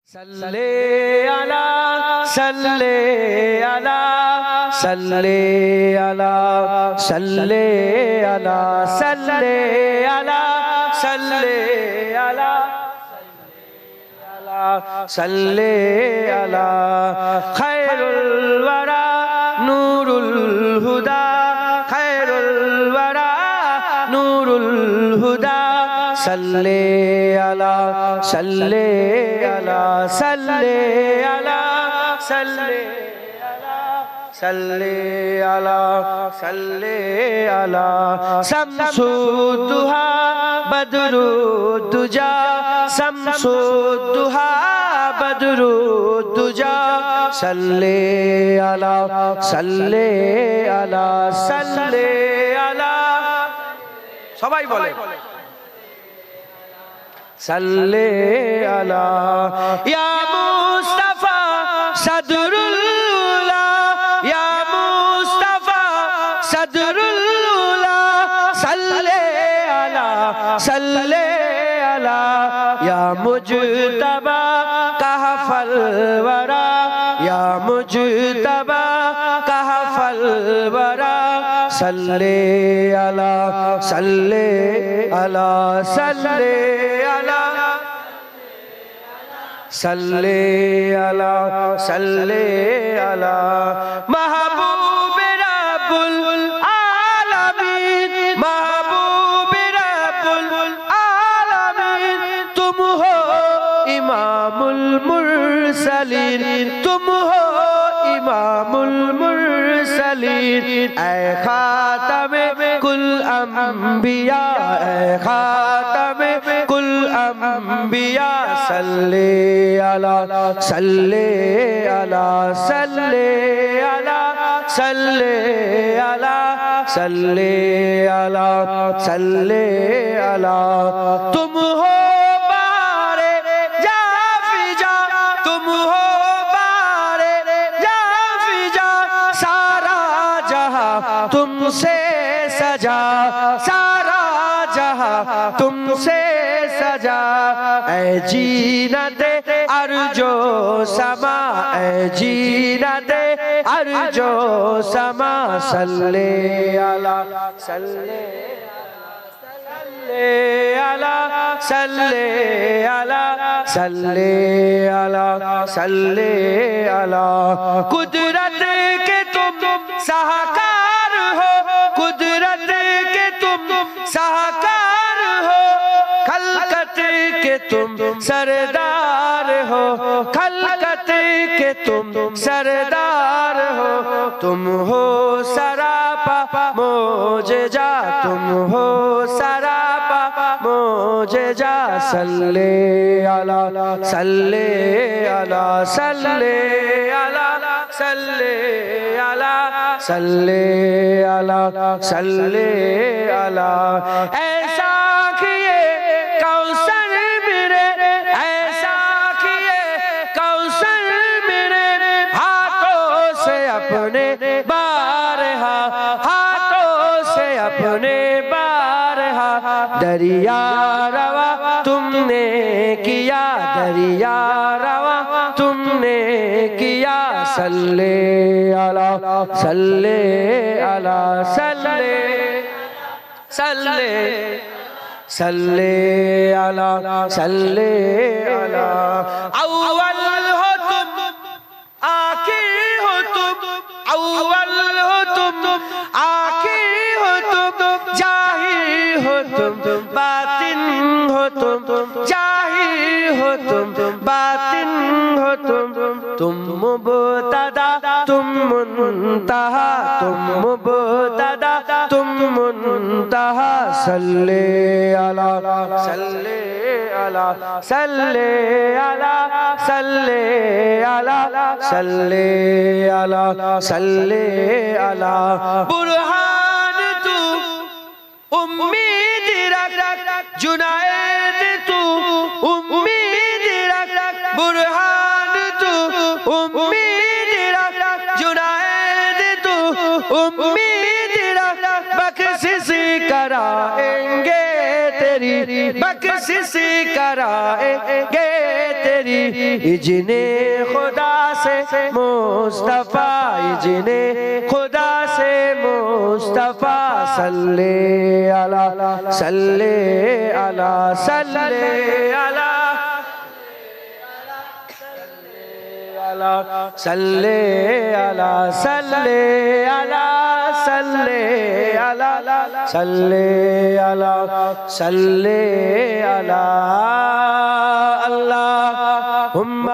صلی علی صلی علی صلی علی صلی علی صلی علی صلی علی صلی علی خیر الورى نور الہدی خیر الورى نور الہدی صلی علی صلی علی صلی علی صلی صلی علی صلی علی شمس الضحی بدر الدجی شمس الضحی بدر الدجی صلی علی صلی علی صلی علی সবাই বলে صلی علی یا مصطفی صدر الاولی یا مصطفی صدر الاولی صلی علی صلی علی یا مجتبی کہف الورى یا مجتبی کہف الورى صلی علی صلی علی صلی علی صلی علی صلی علی محبوب رب العالمین محبوب رب العالمین تم ہو امام المرسلین تم ہو امام المرسلین اے خاتم کل انبیاء اے خاتم کل انبیاء صلی علی صلی علی صلی علی صلی علی صلی علی صلی علی تم ہو بہار جافجا تم ہو بہار جافجا سارا جہاں تم سے سجا سارا جہاں تم سے سجا اے جینت ارجو سما اے جینت ارجو سما صلی علی صلی علی صلی علی صلی علی صلی علی قدرت کے تم سہکار ہو قدرت کے تم سہکار ہو خلقت کے تم سردار ہو خلقت کے تم سردار ہو تم ہو سراپا معجزہ تم ہو سراپا معجزہ صلی علی صلی علی صلی علی صلی علی صلی علی صلی علی ایسا کیے کوثر میرے ایسا کیے کوثر میرے ہاتھوں سے اپنے بارہا ہاتھوں سے اپنے بارہا دریا روا تم نے کیا دریا روا تم نے کیا صلی علی صلی علی صلی صلی صلی علی صلی علی اول ہو تم آخر ہو تم اول ہو تم آخر ہو تم ظاہر ہو تم باطن ہو تم ظاہر ہو تم باطن ہو تم مبتدا تم منتہا تم مبتدا تم منتہا صلی علی صلی علی صلی علی صلی علی صلی علی صلی علی برہان تو امید رکھ جنید تو امید رکھ برہان تو امید رکھ جنید تو امید رکھ بخشش کرائیں گے تیری بخشش بخشش کرائیں گے تیری اذن خدا سے مصطفیٰ اذن خدا سے مصطفیٰ صلی اللہ صلی اللہ صلی اللہ صلی اللہ صلی اللہ صلی اللہ صلی اللہ صلی اللہ اللہم